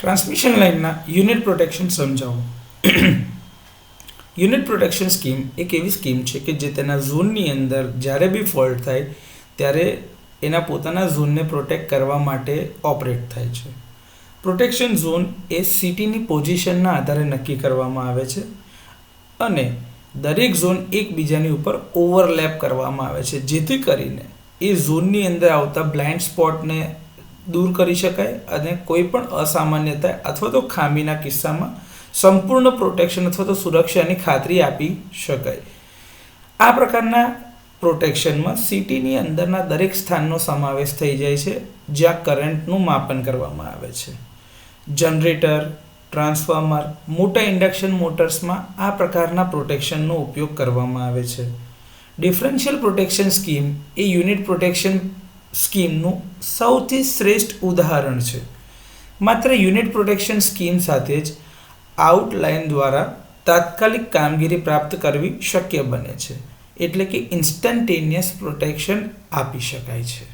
Transmission લાઇનના unit protection સમજાવો. Unit protection scheme એક એવી સ્કીમ છે કે જે તેના ઝોનની અંદર જ્યારે બી ફોલ્ટ થાય ત્યારે એના પોતાના ઝોનને પ્રોટેક્ટ કરવા માટે ઓપરેટ થાય છે. પ્રોટેક્શન ઝોન એ સિટીની પોઝિશનના આધારે નક્કી કરવામાં આવે છે અને દરેક ઝોન એકબીજાની ઉપર ઓવરલેપ કરવામાં આવે છે, જેથી કરીને એ ઝોનની અંદર આવતા બ્લાઇન્ડ સ્પોટને દૂર કરી શકાય અને કોઈ પણ અસામાન્યતા અથવા તો ખામીના કિસ્સામાં સંપૂર્ણ પ્રોટેક્શન અથવા તો સુરક્ષાની ખાતરી આપી શકાય. આ પ્રકારના પ્રોટેક્શનમાં સિટીની અંદરના દરેક સ્થાનનો સમાવેશ થઈ જાય છે જ્યાં કરંટનું માપન કરવામાં આવે છે. જનરેટર, ટ્રાન્સફોર્મર, મોટા ઇન્ડક્શન મોટર્સમાં આ પ્રકારના પ્રોટેક્શનનો ઉપયોગ કરવામાં આવે છે. ડિફરન્શિયલ પ્રોટેક્શન સ્કીમ એ યુનિટ પ્રોટેક્શન સ્કીમનું સૌથી શ્રેષ્ઠ ઉદાહરણ છે. માત્ર યુનિટ પ્રોટેક્શન સ્કીમ સાથે જ આઉટલાઇન દ્વારા તાત્કાલિક કામગીરી પ્રાપ્ત કરવી શક્ય બને છે, એટલે કે ઇન્સ્ટન્ટેનિયસ પ્રોટેક્શન આપી શકાય છે.